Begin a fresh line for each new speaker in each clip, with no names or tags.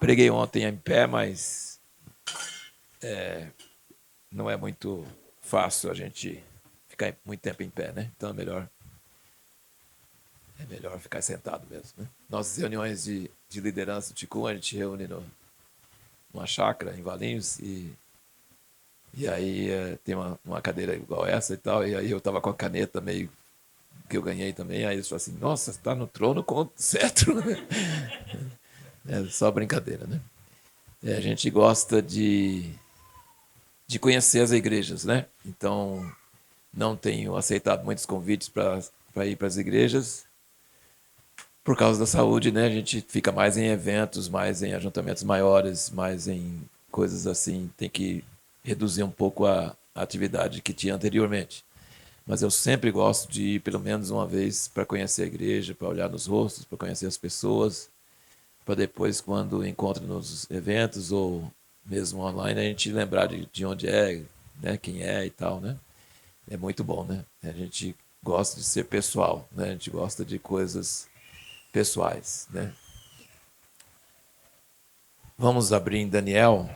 Preguei ontem em pé, mas não é muito fácil a gente ficar muito tempo em pé, né? Então é melhor ficar sentado mesmo, né? Nossas reuniões de liderança do Ticum, a gente reúne numa chácara em Valinhos e aí tem uma cadeira igual essa e tal, e aí eu tava com a caneta meio que eu ganhei também, aí eles falaram assim, nossa, você tá no trono com o cetro, né? É só brincadeira, né? A gente gosta de conhecer as igrejas, né? Então, não tenho aceitado muitos convites para ir para as igrejas por causa da saúde, né? A gente fica mais em eventos, mais em ajuntamentos maiores, mais em coisas assim. Tem que reduzir um pouco a atividade que tinha anteriormente. Mas eu sempre gosto de ir pelo menos uma vez para conhecer a igreja, para olhar nos rostos, para conhecer as pessoas, para depois, quando encontro nos eventos ou mesmo online, a gente lembrar de onde é, né, quem é e tal, né? É muito bom, né? A gente gosta de ser pessoal, né? A gente gosta de coisas pessoais, né? Vamos abrir em Daniel.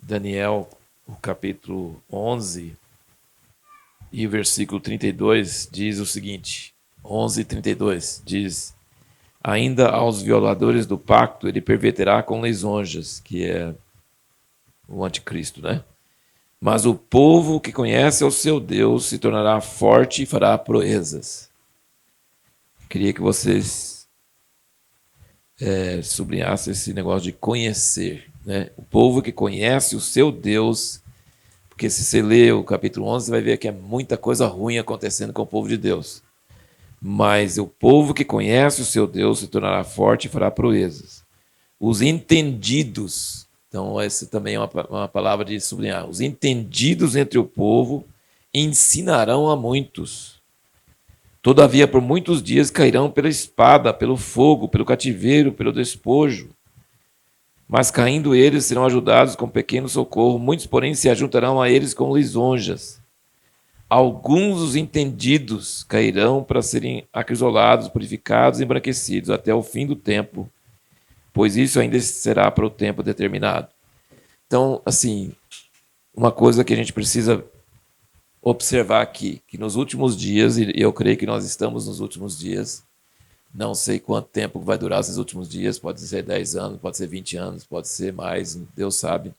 Daniel, o capítulo 11 e o versículo 32 diz o seguinte. 11:32 diz: ainda aos violadores do pacto ele perverterá com lisonjas, que é o anticristo, né? Mas o povo que conhece ao seu Deus se tornará forte e fará proezas. Queria que vocês sublinhassem esse negócio de conhecer, né? O povo que conhece o seu Deus, porque se você ler o capítulo 11, você vai ver que é muita coisa ruim acontecendo com o povo de Deus. Mas o povo que conhece o seu Deus se tornará forte e fará proezas. Os entendidos, então essa também é uma palavra de sublinhar, os entendidos entre o povo ensinarão a muitos. Todavia, por muitos dias cairão pela espada, pelo fogo, pelo cativeiro, pelo despojo. Mas caindo eles, serão ajudados com pequeno socorro. Muitos, porém, se ajuntarão a eles com lisonjas. Alguns dos entendidos cairão para serem acrisolados, purificados e embranquecidos até o fim do tempo, pois isso ainda será para o tempo determinado. Então, assim, uma coisa que a gente precisa observar aqui, que nos últimos dias, e eu creio que nós estamos nos últimos dias, não sei quanto tempo vai durar esses últimos dias, pode ser 10 anos, pode ser 20 anos, pode ser mais, Deus sabe.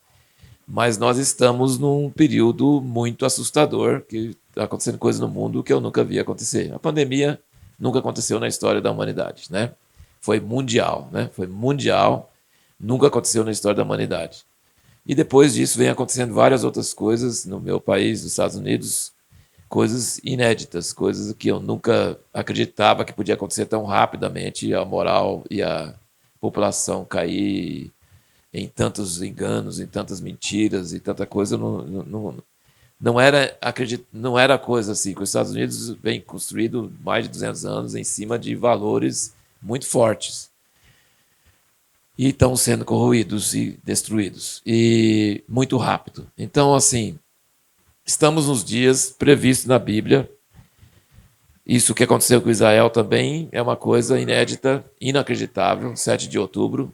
Mas nós estamos num período muito assustador, que está acontecendo coisas no mundo que eu nunca vi acontecer. A pandemia nunca aconteceu na história da humanidade, né? Foi mundial, né? Foi mundial, nunca aconteceu na história da humanidade. E depois disso vem acontecendo várias outras coisas no meu país, nos Estados Unidos, coisas inéditas, coisas que eu nunca acreditava que podia acontecer tão rapidamente, a moral e a população cair em tantos enganos, em tantas mentiras e tanta coisa. Não era coisa assim, que os Estados Unidos vem construído mais de 200 anos em cima de valores muito fortes e estão sendo corroídos e destruídos e muito rápido. Então, assim, estamos nos dias previstos na Bíblia. Isso que aconteceu com Israel também é uma coisa inédita, inacreditável. 7 de outubro,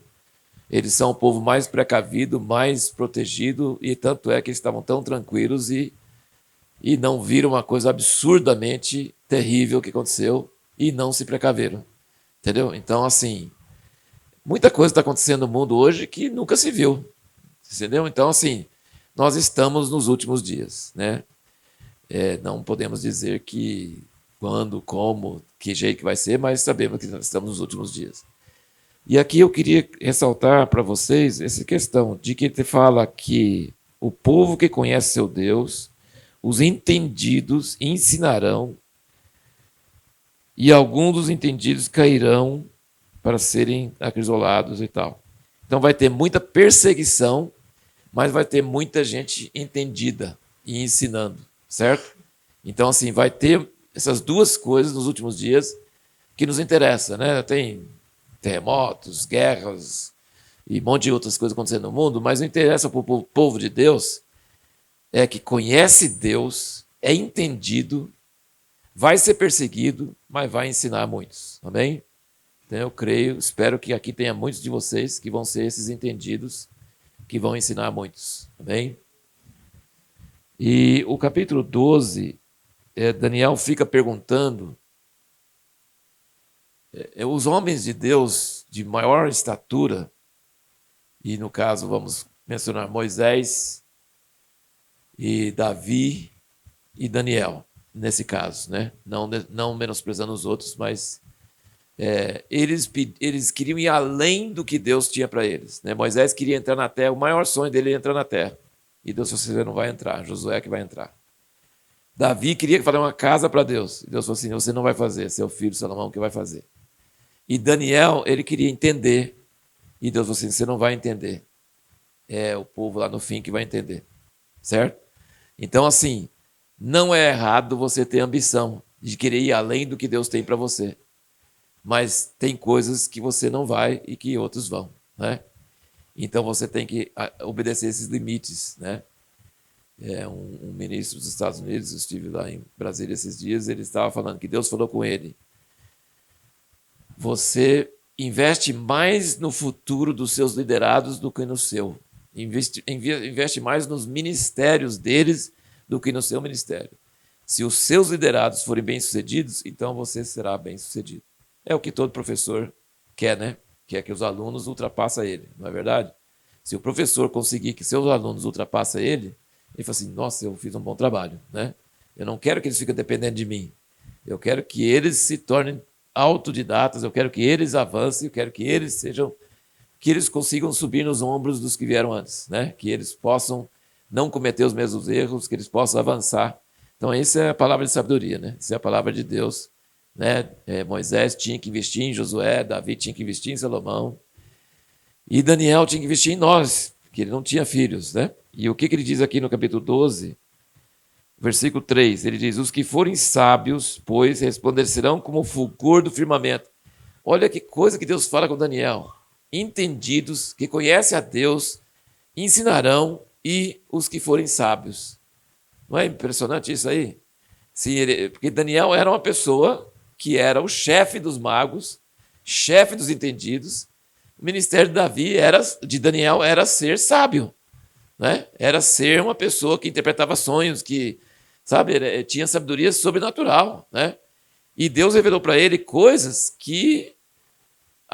eles são o povo mais precavido, mais protegido, e tanto é que eles estavam tão tranquilos e não viram uma coisa absurdamente terrível que aconteceu e não se precaveram. Entendeu? Então, assim, muita coisa está acontecendo no mundo hoje que nunca se viu. Entendeu? Então, assim, nós estamos nos últimos dias, né? Não podemos dizer que quando, como, que jeito que vai ser, mas sabemos que nós estamos nos últimos dias. E aqui eu queria ressaltar para vocês essa questão de que ele fala que o povo que conhece seu Deus, os entendidos ensinarão, e alguns dos entendidos cairão para serem acrisolados e tal. Então vai ter muita perseguição, mas vai ter muita gente entendida e ensinando, certo? Então, assim, vai ter essas duas coisas nos últimos dias que nos interessa, né? Tem terremotos, guerras e um monte de outras coisas acontecendo no mundo, mas o interessa para o povo de Deus é que conhece Deus, é entendido, vai ser perseguido, mas vai ensinar muitos. Amém? Então eu creio, espero que aqui tenha muitos de vocês que vão ser esses entendidos, que vão ensinar muitos. Amém? E o capítulo 12, Daniel fica perguntando, os homens de Deus de maior estatura, e no caso vamos mencionar Moisés e Davi e Daniel, nesse caso, né? Não menosprezando os outros, mas eles queriam ir além do que Deus tinha para eles, né? Moisés queria entrar na terra, o maior sonho dele era entrar na terra. E Deus falou assim, você não vai entrar, Josué que vai entrar. Davi queria fazer uma casa para Deus. E Deus falou assim, você não vai fazer, seu filho Salomão que vai fazer. E Daniel, ele queria entender. E Deus falou assim, você não vai entender. É o povo lá no fim que vai entender. Certo? Então, assim, não é errado você ter ambição de querer ir além do que Deus tem para você. Mas tem coisas que você não vai e que outros vão, né? Então você tem que obedecer esses limites, né? Um ministro dos Estados Unidos, eu estive lá em Brasília esses dias, ele estava falando que Deus falou com ele, você investe mais no futuro dos seus liderados do que no seu. Investe mais nos ministérios deles do que no seu ministério. Se os seus liderados forem bem-sucedidos, então você será bem-sucedido. É o que todo professor quer, né? Quer que os alunos ultrapassem ele, não é verdade? Se o professor conseguir que seus alunos ultrapassem ele, ele fala assim, nossa, eu fiz um bom trabalho, né? Eu não quero que eles fiquem dependendo de mim. Eu quero que eles se tornem autodidatas, eu quero que eles avancem, eu quero que eles consigam subir nos ombros dos que vieram antes, né? Que eles possam não cometer os mesmos erros, que eles possam avançar. Então, essa é a palavra de sabedoria, né? Essa é a palavra de Deus, né? Moisés tinha que investir em Josué, Davi tinha que investir em Salomão, e Daniel tinha que investir em nós, porque ele não tinha filhos, né? E o que ele diz aqui no capítulo 12, versículo 3, ele diz, os que forem sábios, pois, resplandecerão como o fulgor do firmamento. Olha que coisa que Deus fala com Daniel. Entendidos, que conhecem a Deus, ensinarão, e os que forem sábios. Não é impressionante isso aí? Porque Daniel era uma pessoa que era o chefe dos magos, chefe dos entendidos. O ministério de Daniel era ser sábio, né? Era ser uma pessoa que interpretava sonhos, que, sabe, tinha sabedoria sobrenatural, né? E Deus revelou para ele coisas que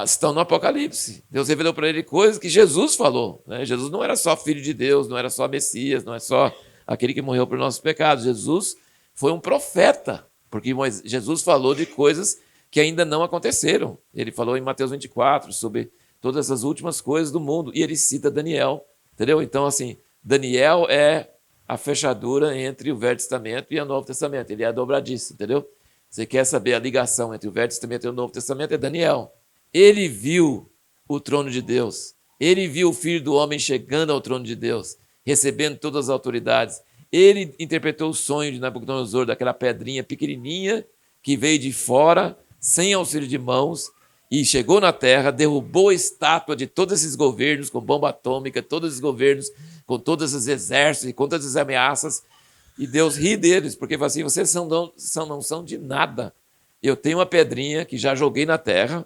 estão no Apocalipse. Deus revelou para ele coisas que Jesus falou, né? Jesus não era só filho de Deus, não era só Messias, não é só aquele que morreu por nossos pecados. Jesus foi um profeta, porque Jesus falou de coisas que ainda não aconteceram. Ele falou em Mateus 24 sobre todas as últimas coisas do mundo, e ele cita Daniel, entendeu? Então, assim, Daniel é a fechadura entre o Velho Testamento e o Novo Testamento, ele é a dobradiça, entendeu? Você quer saber a ligação entre o Velho Testamento e o Novo Testamento? É Daniel. Ele viu o trono de Deus, ele viu o Filho do Homem chegando ao trono de Deus, recebendo todas as autoridades. Ele interpretou o sonho de Nabucodonosor, daquela pedrinha pequenininha que veio de fora, sem auxílio de mãos, e chegou na terra, derrubou a estátua de todos esses governos com bomba atômica, todos esses governos com todos os exércitos e com todas as ameaças, e Deus ri deles, porque fala assim, vocês não são de nada. Eu tenho uma pedrinha que já joguei na terra,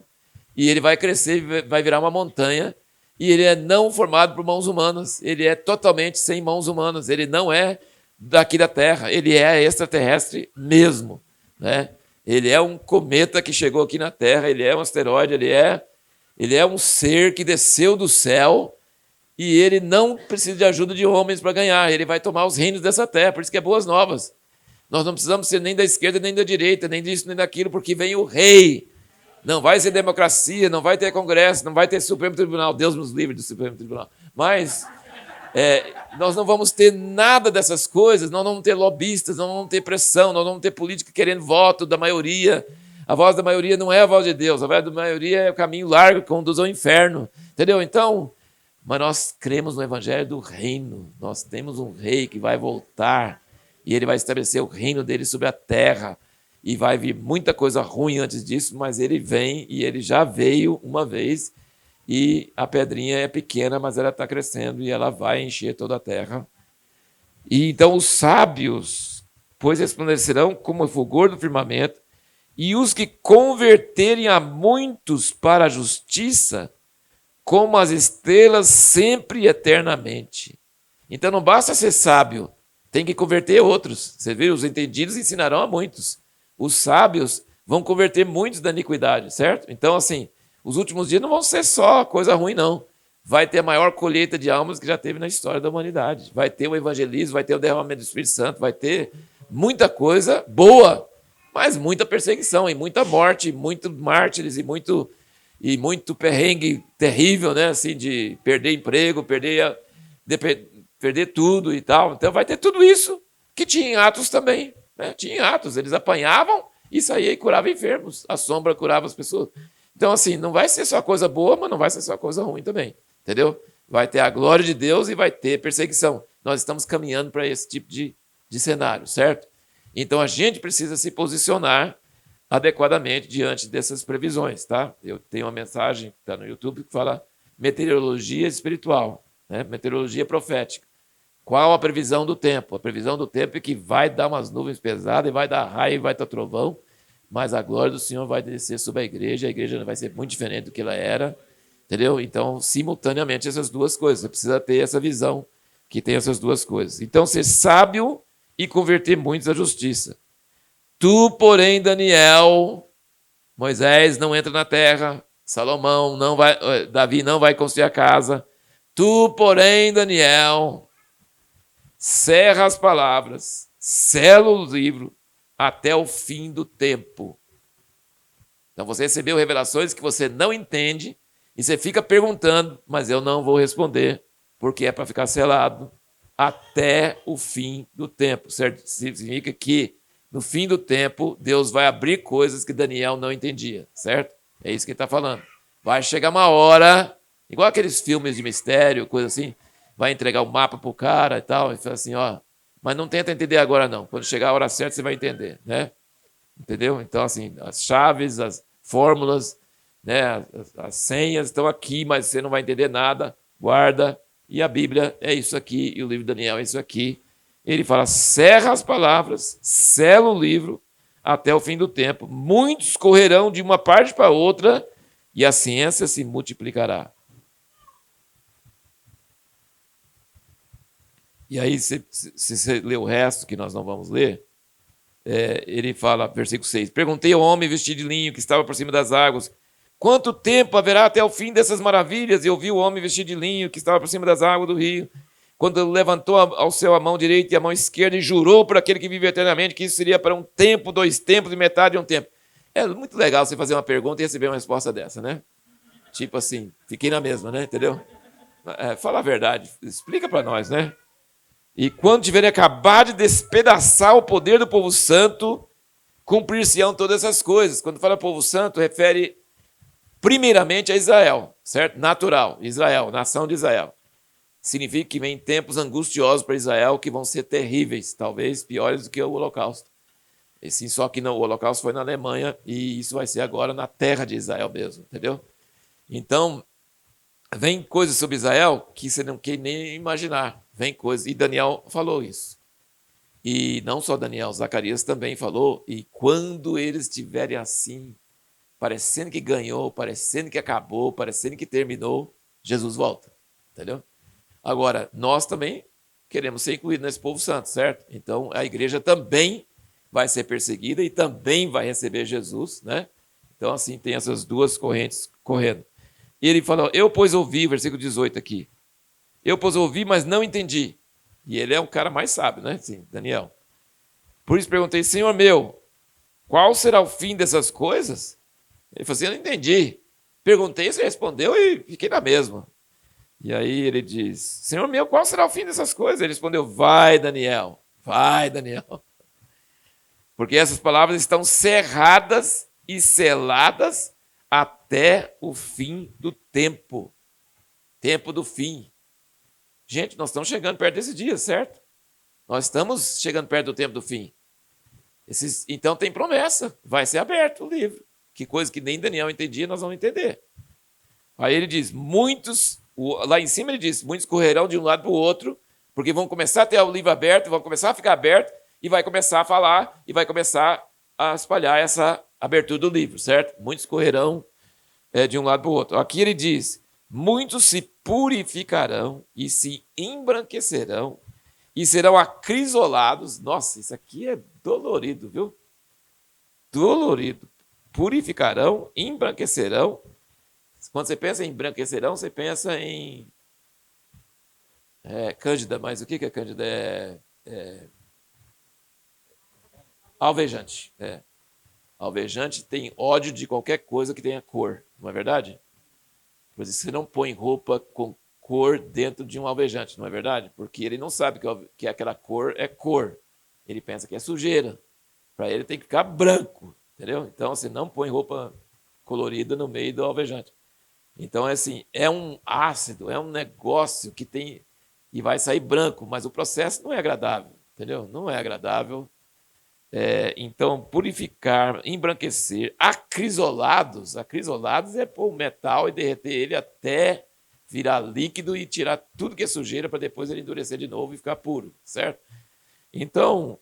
e ele vai crescer, vai virar uma montanha, e ele é não formado por mãos humanas, ele é totalmente sem mãos humanas, ele não é daqui da Terra, ele é extraterrestre mesmo, né? Ele é um cometa que chegou aqui na Terra, ele é um asteroide, ele é um ser que desceu do céu e ele não precisa de ajuda de homens para ganhar, ele vai tomar os reinos dessa Terra, por isso que é boas novas. Nós não precisamos ser nem da esquerda, nem da direita, nem disso, nem daquilo, porque vem o rei. Não vai ser democracia, não vai ter Congresso, não vai ter Supremo Tribunal, Deus nos livre do Supremo Tribunal, mas nós não vamos ter nada dessas coisas, nós não vamos ter lobistas, nós não vamos ter pressão, nós não vamos ter política querendo voto da maioria. A voz da maioria não é a voz de Deus, a voz da maioria é o caminho largo que conduz ao inferno, entendeu? Então, mas nós cremos no evangelho do reino, nós temos um rei que vai voltar e ele vai estabelecer o reino dele sobre a terra e vai vir muita coisa ruim antes disso, mas ele vem e ele já veio uma vez. E a pedrinha é pequena, mas ela está crescendo e ela vai encher toda a terra. E então os sábios, pois resplandecerão como o fulgor do firmamento, e os que converterem a muitos para a justiça, como as estrelas sempre e eternamente. Então não basta ser sábio, tem que converter outros. Você viu? Os entendidos ensinarão a muitos. Os sábios vão converter muitos da iniquidade, certo? Então, assim, os últimos dias não vão ser só coisa ruim, não. Vai ter a maior colheita de almas que já teve na história da humanidade. Vai ter o evangelismo, vai ter o derramamento do Espírito Santo, vai ter muita coisa boa, mas muita perseguição, e muita morte, e muito mártires, e muito perrengue terrível, né? Assim, de perder emprego, perder tudo e tal. Então vai ter tudo isso que tinha em Atos também. Né? Tinha em Atos, eles apanhavam e saía e curava enfermos. A sombra curava as pessoas. Então, assim, não vai ser só coisa boa, mas não vai ser só coisa ruim também. Entendeu? Vai ter a glória de Deus e vai ter perseguição. Nós estamos caminhando para esse tipo de cenário, certo? Então a gente precisa se posicionar adequadamente diante dessas previsões, tá? Eu tenho uma mensagem que está no YouTube que fala meteorologia espiritual, né? Meteorologia profética. Qual a previsão do tempo? A previsão do tempo é que vai dar umas nuvens pesadas, e vai dar raio, e vai dar trovão, mas a glória do Senhor vai descer sobre a igreja vai ser muito diferente do que ela era, entendeu? Então, simultaneamente, essas duas coisas. Você precisa ter essa visão que tem essas duas coisas. Então, ser sábio e converter muitos à justiça. Tu, porém, Daniel, Moisés não entra na terra, Salomão não vai, Davi não vai construir a casa. Tu, porém, Daniel, cerra as palavras, sela o livro até o fim do tempo. Então você recebeu revelações que você não entende e você fica perguntando, mas eu não vou responder, porque é para ficar selado até o fim do tempo. Certo? Significa que no fim do tempo, Deus vai abrir coisas que Daniel não entendia, certo? É isso que ele está falando. Vai chegar uma hora, igual aqueles filmes de mistério, coisa assim, vai entregar o mapa para o cara e tal, e fala assim, ó, mas não tenta entender agora não, quando chegar a hora certa você vai entender, né? Entendeu? Então, assim, as chaves, as fórmulas, né, as senhas estão aqui, mas você não vai entender nada, guarda, e a Bíblia é isso aqui, e o livro de Daniel é isso aqui. Ele fala, cerra as palavras, sela o livro até o fim do tempo. Muitos correrão de uma parte para outra e a ciência se multiplicará. E aí, se você ler o resto, que nós não vamos ler, ele fala, versículo 6, perguntei ao homem vestido de linho que estava por cima das águas, quanto tempo haverá até o fim dessas maravilhas? E eu vi o homem vestido de linho que estava por cima das águas do rio, quando levantou ao céu a mão direita e a mão esquerda e jurou por aquele que vive eternamente que isso seria para um tempo, 2 tempos e metade de um tempo. É muito legal você fazer uma pergunta e receber uma resposta dessa, né? Tipo assim, fiquei na mesma, né? Entendeu? Fala a verdade, explica para nós, né? E quando tiverem acabado de despedaçar o poder do povo santo, cumprir-se-ão todas essas coisas. Quando fala povo santo, refere primeiramente a Israel, certo? Natural, Israel, nação de Israel. Significa que vem tempos angustiosos para Israel que vão ser terríveis, talvez piores do que o Holocausto. E sim, só que o Holocausto foi na Alemanha e isso vai ser agora na terra de Israel mesmo, entendeu? Então, vem coisas sobre Israel que você não quer nem imaginar. Vem coisas, e Daniel falou isso. E não só Daniel, Zacarias também falou, e quando eles estiverem assim, parecendo que ganhou, parecendo que acabou, parecendo que terminou, Jesus volta, entendeu? Agora, nós também queremos ser incluídos nesse povo santo, certo? Então, a igreja também vai ser perseguida e também vai receber Jesus, né? Então, assim, tem essas duas correntes correndo. E ele falou, eu, pois, ouvi, versículo 18 aqui. Eu, pois, ouvi, mas não entendi. E ele é um cara mais sábio, né? Sim, Daniel. Por isso perguntei, Senhor meu, qual será o fim dessas coisas? Ele falou assim, eu não entendi. Perguntei, você respondeu e fiquei na mesma. E aí ele diz, Senhor meu, qual será o fim dessas coisas? Ele respondeu, vai, Daniel, porque essas palavras estão cerradas e seladas até o fim do tempo. Tempo do fim. Gente, nós estamos chegando perto desse dia, certo? Nós estamos chegando perto do tempo do fim. Então tem promessa, vai ser aberto o livro. Que coisa que nem Daniel entendia, nós vamos entender. Aí ele diz, lá em cima ele diz, muitos correrão de um lado para o outro, porque vão começar a ter o livro aberto, vão começar a ficar aberto, e vai começar a falar, e vai começar a espalhar abertura do livro, certo? Muitos correrão de um lado para o outro. Aqui ele diz, muitos se purificarão e se embranquecerão e serão acrisolados. Nossa, isso aqui é dolorido, viu? Dolorido. Purificarão, embranquecerão. Quando você pensa em embranquecerão, você pensa em cândida, mas o que é cândida? Alvejante. Alvejante tem ódio de qualquer coisa que tenha cor, não é verdade? Por isso você não põe roupa com cor dentro de um alvejante, não é verdade? Porque ele não sabe que aquela cor é cor. Ele pensa que é sujeira. Para ele tem que ficar branco, entendeu? Então você não põe roupa colorida no meio do alvejante. Então, assim, é um ácido, é um negócio que tem e vai sair branco, mas o processo não é agradável, entendeu? Não é agradável. Então, purificar, embranquecer, acrisolados é pôr o metal e derreter ele até virar líquido e tirar tudo que é sujeira para depois ele endurecer de novo e ficar puro, certo? Então,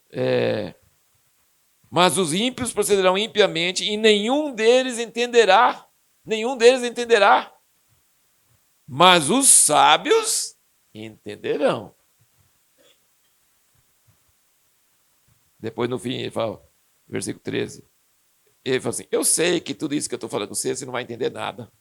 mas os ímpios procederão impiamente e nenhum deles entenderá. Mas os sábios entenderão. Depois, no fim, ele fala, versículo 13, ele fala assim, eu sei que tudo isso que eu estou falando com você não vai entender nada.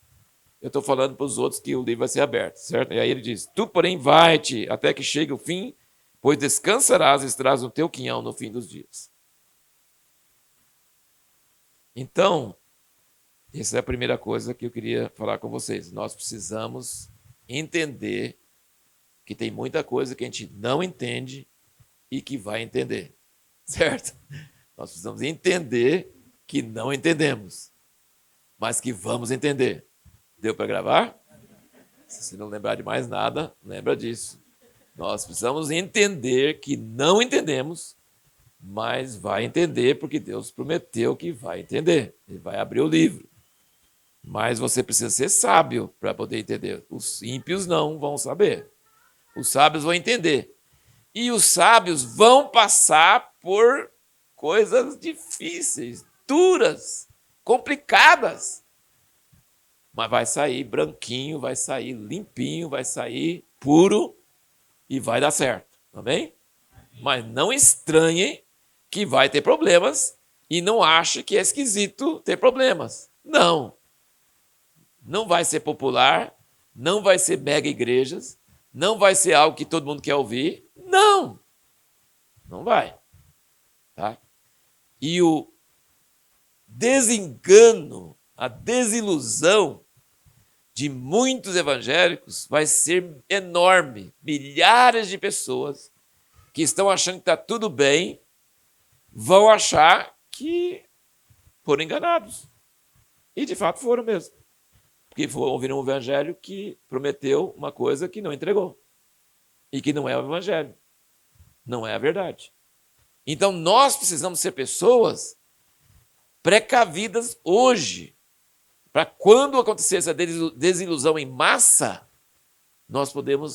Eu estou falando para os outros que o livro vai ser aberto, certo? E aí ele diz, tu, porém, vai-te até que chegue o fim, pois descansarás e estarás no teu quinhão no fim dos dias. Então, essa é a primeira coisa que eu queria falar com vocês. Nós precisamos entender que tem muita coisa que a gente não entende e que vai entender. Certo? Nós precisamos entender que não entendemos, mas que vamos entender. Deu para gravar? Se você não lembrar de mais nada, lembra disso. Nós precisamos entender que não entendemos, mas vai entender porque Deus prometeu que vai entender. Ele vai abrir o livro. Mas você precisa ser sábio para poder entender. Os ímpios não vão saber. Os sábios vão entender. E os sábios vão passar por coisas difíceis, duras, complicadas. Mas vai sair branquinho, vai sair limpinho, vai sair puro e vai dar certo. Amém? Mas não estranhem que vai ter problemas e não ache que é esquisito ter problemas. Não. Não vai ser popular, não vai ser mega igrejas, não vai ser algo que todo mundo quer ouvir. Não. Não vai. Tá? E o desengano, a desilusão de muitos evangélicos vai ser enorme. Milhares de pessoas que estão achando que está tudo bem vão achar que foram enganados. E de fato foram mesmo. Porque ouviram um evangelho que prometeu uma coisa que não entregou. E que não é o evangelho. Não é a verdade. Então nós precisamos ser pessoas precavidas hoje. Para quando acontecer essa desilusão em massa, nós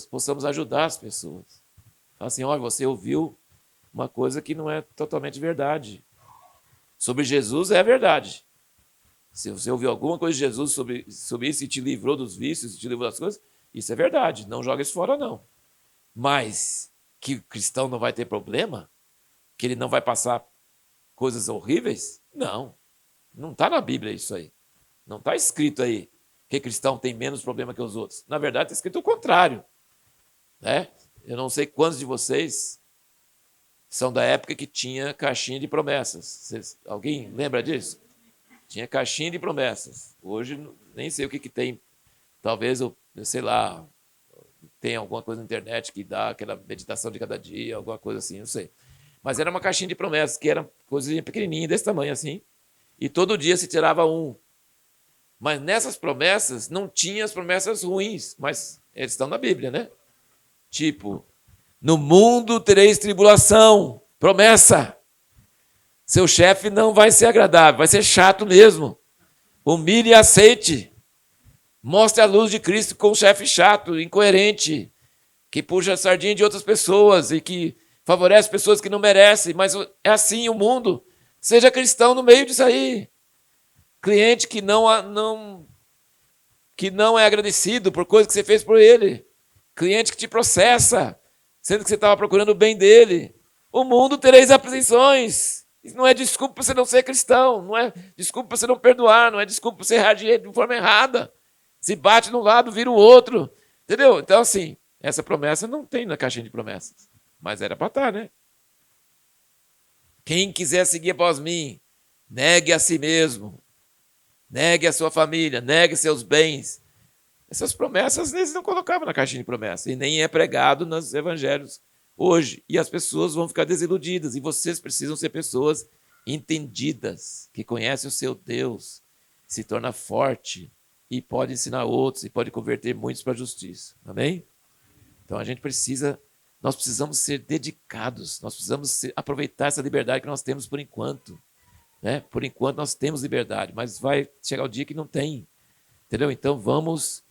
possamos ajudar as pessoas. Fala assim, olha, você ouviu uma coisa que não é totalmente verdade. Sobre Jesus é verdade. Se você ouviu alguma coisa de Jesus sobre isso e te livrou dos vícios, te livrou das coisas, isso é verdade. Não joga isso fora, não. Mas que o cristão não vai ter problema? Que ele não vai passar coisas horríveis? Não. Não está na Bíblia isso aí. Não está escrito aí que cristão tem menos problema que os outros. Na verdade, está escrito o contrário. Né? Eu não sei quantos de vocês são da época que tinha caixinha de promessas. Alguém lembra disso? Tinha caixinha de promessas. Hoje, nem sei o que tem. Talvez, sei lá, tem alguma coisa na internet que dá aquela meditação de cada dia, alguma coisa assim, não sei. Mas era uma caixinha de promessas, que era coisinha pequenininha, desse tamanho assim. E todo dia se tirava um. Mas nessas promessas, não tinha as promessas ruins, mas eles estão na Bíblia, né? Tipo, no mundo tereis tribulação. Promessa. Seu chefe não vai ser agradável, vai ser chato mesmo. Humilhe e aceite. Mostre a luz de Cristo com um chefe chato, incoerente, que puxa a sardinha de outras pessoas e que favorece pessoas que não merecem. Mas é assim o mundo. Seja cristão no meio disso aí. Cliente que não é agradecido por coisa que você fez por ele. Cliente que te processa, sendo que você estava procurando o bem dele. O mundo tereis aflições. Isso não é desculpa para você não ser cristão, não é desculpa para você não perdoar, não é desculpa para você reagir de forma errada. Se bate num lado, vira o outro. Entendeu? Então, assim, essa promessa não tem na caixinha de promessas. Mas era para estar, né? Quem quiser seguir após mim, negue a si mesmo, negue a sua família, negue seus bens. Essas promessas eles não colocavam na caixinha de promessas e nem é pregado nos evangelhos hoje. E as pessoas vão ficar desiludidas. E vocês precisam ser pessoas entendidas, que conhecem o seu Deus, se torna forte e pode ensinar outros e pode converter muitos para a justiça. Amém? Então nós precisamos ser dedicados, nós precisamos aproveitar essa liberdade que nós temos por enquanto. Né? Por enquanto nós temos liberdade, mas vai chegar o dia que não tem. Entendeu? Então vamos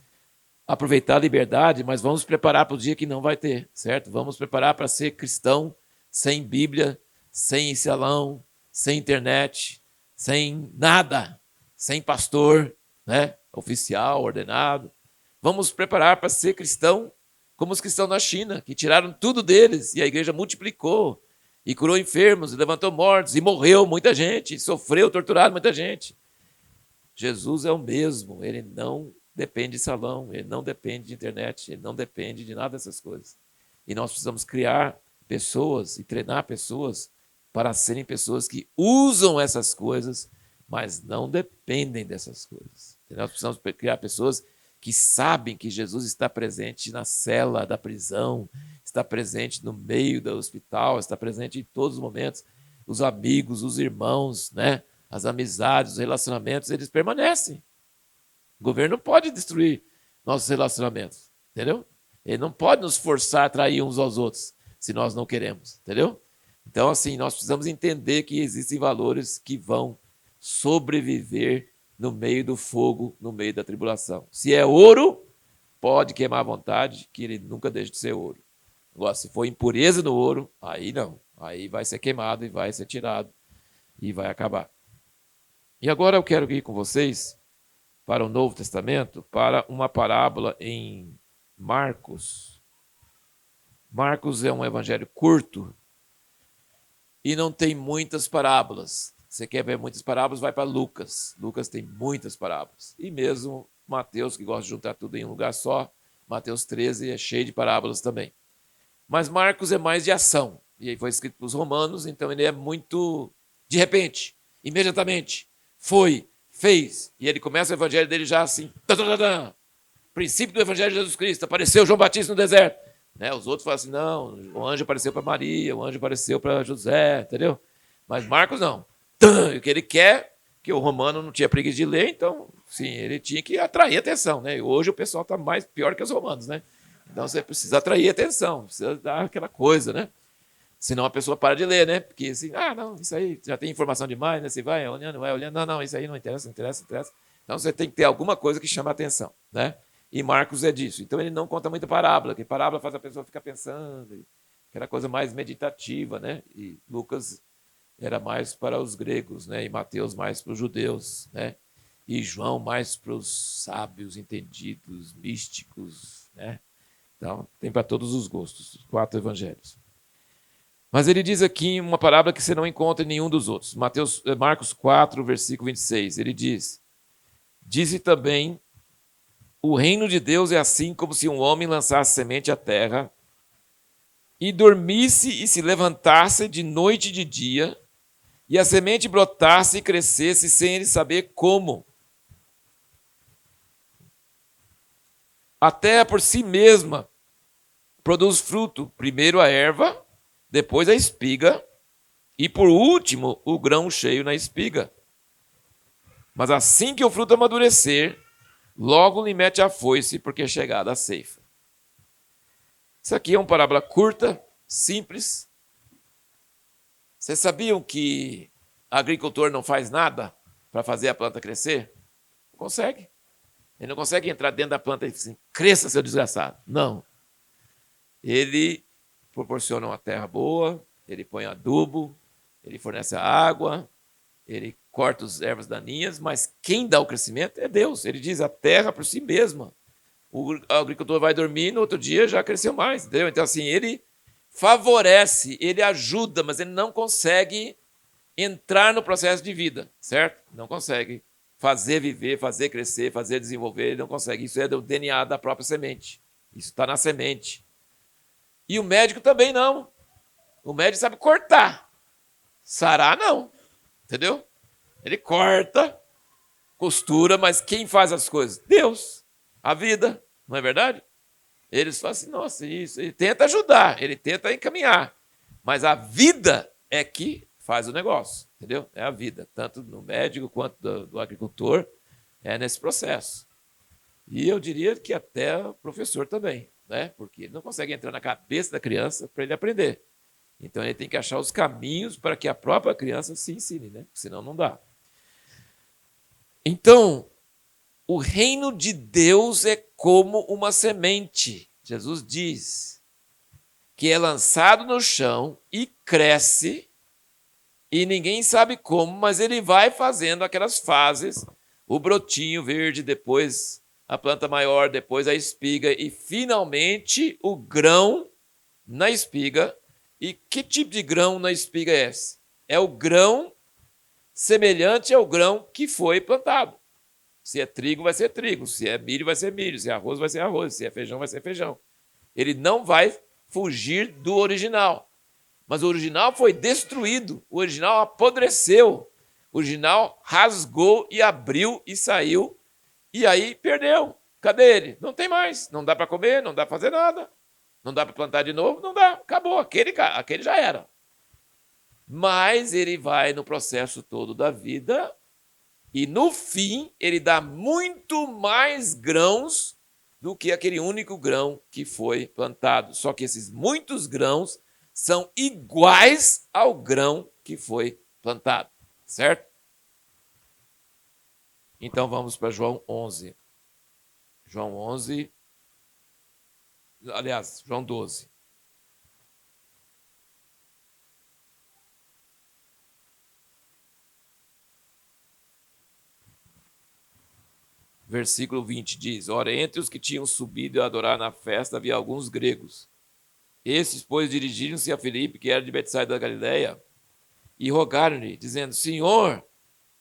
aproveitar a liberdade, mas vamos preparar para o dia que não vai ter, certo? Vamos preparar para ser cristão sem Bíblia, sem salão, sem internet, sem nada, sem pastor, né? Oficial, ordenado. Vamos preparar para ser cristão como os cristãos na China, que tiraram tudo deles e a igreja multiplicou e curou enfermos, e levantou mortos, e morreu muita gente, e sofreu, torturado muita gente. Jesus é o mesmo, ele não depende de salão, ele não depende de internet, ele não depende de nada dessas coisas. E nós precisamos criar pessoas e treinar pessoas para serem pessoas que usam essas coisas, mas não dependem dessas coisas. E nós precisamos criar pessoas que sabem que Jesus está presente na cela da prisão, está presente no meio do hospital, está presente em todos os momentos. Os amigos, os irmãos, né? As amizades, os relacionamentos, eles permanecem. O governo não pode destruir nossos relacionamentos, entendeu? Ele não pode nos forçar a trair uns aos outros, se nós não queremos, entendeu? Então, assim, nós precisamos entender que existem valores que vão sobreviver no meio do fogo, no meio da tribulação. Se é ouro, pode queimar à vontade, que ele nunca deixe de ser ouro. Agora, se for impureza no ouro, aí não. Aí vai ser queimado e vai ser tirado e vai acabar. E agora eu quero ir com vocês para o Novo Testamento, para uma parábola em Marcos. Marcos é um evangelho curto e não tem muitas parábolas. Você quer ver muitas parábolas, vai para Lucas. Lucas tem muitas parábolas. E mesmo Mateus, que gosta de juntar tudo em um lugar só, Mateus 13 é cheio de parábolas também. Mas Marcos é mais de ação. E aí foi escrito para os romanos, então ele é muito de repente, imediatamente. Foi, fez. E ele começa o evangelho dele já assim. Princípio do evangelho de Jesus Cristo. Apareceu João Batista no deserto. Né? Os outros falam assim, não, o anjo apareceu para Maria, o anjo apareceu para José, entendeu? Mas Marcos não. O que ele quer, que o romano não tinha preguiça de ler, então, sim, ele tinha que atrair atenção. Né? E hoje o pessoal está mais pior que os romanos, né? Então você precisa atrair atenção, precisa dar aquela coisa, né? Senão a pessoa para de ler, né? Porque assim, não, isso aí já tem informação demais, né? Você vai olhando, não, isso aí não interessa. Então você tem que ter alguma coisa que chama a atenção, né? E Marcos é disso. Então ele não conta muita parábola, porque parábola faz a pessoa ficar pensando, aquela coisa mais meditativa, né? E Lucas era mais para os gregos, né? E Mateus mais para os judeus, né? E João mais para os sábios, entendidos, místicos, né? Então tem para todos os gostos, os 4 evangelhos. Mas ele diz aqui uma parábola que você não encontra em nenhum dos outros. Marcos 4, versículo 26. Ele diz: Disse também, o reino de Deus é assim como se um homem lançasse semente à terra e dormisse e se levantasse de noite e de dia, e a semente brotasse e crescesse sem ele saber como. A terra por si mesma produz fruto, primeiro a erva, depois a espiga, e por último o grão cheio na espiga. Mas assim que o fruto amadurecer, logo lhe mete a foice, porque é chegada a ceifa. Isso aqui é uma parábola curta, simples. Vocês sabiam que agricultor não faz nada para fazer a planta crescer? Não consegue. Ele não consegue entrar dentro da planta e dizer assim, cresça, seu desgraçado. Não. Ele proporciona uma terra boa, ele põe adubo, ele fornece a água, ele corta as ervas daninhas, mas quem dá o crescimento é Deus. Ele diz a terra por si mesma. O agricultor vai dormir, no outro dia já cresceu mais, entendeu? Então, assim, ele favorece, ele ajuda, mas ele não consegue entrar no processo de vida, certo? Não consegue fazer viver, fazer crescer, fazer desenvolver, ele não consegue. Isso é do DNA da própria semente. Isso está na semente. E o médico também não. O médico sabe cortar. Sarar, não. Entendeu? Ele corta, costura, mas quem faz as coisas? Deus. A vida, não é verdade? Eles falam assim, nossa, isso. Ele tenta ajudar, ele tenta encaminhar. Mas a vida é que faz o negócio, entendeu? É a vida, tanto do médico quanto do agricultor, é nesse processo. E eu diria que até o professor também, né? Porque ele não consegue entrar na cabeça da criança para ele aprender. Então ele tem que achar os caminhos para que a própria criança se ensine, né? Senão não dá. Então, o reino de Deus é como uma semente. Jesus diz que é lançado no chão e cresce, e ninguém sabe como, mas ele vai fazendo aquelas fases, o brotinho verde, depois a planta maior, depois a espiga, e finalmente o grão na espiga. E que tipo de grão na espiga é esse? É o grão semelhante ao grão que foi plantado. Se é trigo, vai ser trigo. Se é milho, vai ser milho. Se é arroz, vai ser arroz. Se é feijão, vai ser feijão. Ele não vai fugir do original. Mas o original foi destruído. O original apodreceu. O original rasgou e abriu e saiu. E aí perdeu. Cadê ele? Não tem mais. Não dá para comer, não dá para fazer nada. Não dá para plantar de novo, não dá. Acabou. Aquele já era. Mas ele vai no processo todo da vida e, no fim, ele dá muito mais grãos do que aquele único grão que foi plantado. Só que esses muitos grãos são iguais ao grão que foi plantado. Certo? Então, vamos para João 11. João 11. Aliás, João 12. Versículo 20 diz: ora, entre os que tinham subido a adorar na festa havia alguns gregos. Esses, pois, dirigiram-se a Filipe, que era de Betsaida da Galileia, e rogaram-lhe, dizendo: Senhor,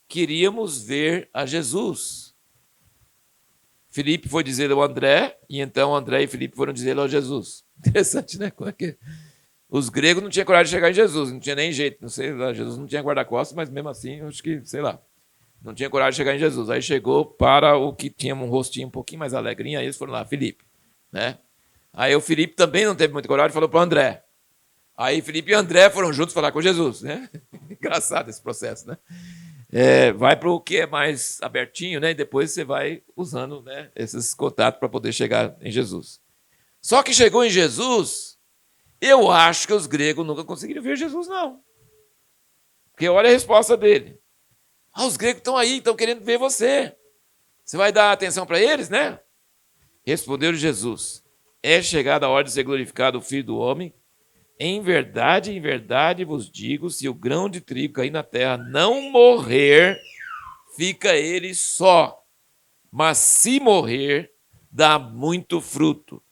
queríamos ver a Jesus. Filipe foi dizer ao André, e então André e Filipe foram dizer ao Jesus. Interessante, né? Como é que os gregos não tinham coragem de chegar em Jesus, não tinha nem jeito, não sei, Jesus não tinha guarda-costas, mas mesmo assim, eu acho que, sei lá, não tinha coragem de chegar em Jesus. Aí chegou para o que tinha um rostinho um pouquinho mais alegrinho, aí eles foram lá, Filipe, né? Aí o Filipe também não teve muita coragem, falou para o André. Aí Filipe e André foram juntos falar com Jesus, né? Engraçado esse processo, né? Vai para o que é mais abertinho, né? E depois você vai usando, né, esses contatos para poder chegar em Jesus. Só que chegou em Jesus, eu acho que os gregos nunca conseguiram ver Jesus, não. Porque olha a resposta dele. Os gregos estão aí, estão querendo ver você. Você vai dar atenção para eles, né? Respondeu Jesus: é chegada a hora de ser glorificado o Filho do Homem. Em verdade vos digo, se o grão de trigo cair na terra não morrer, fica ele só. Mas se morrer, dá muito fruto.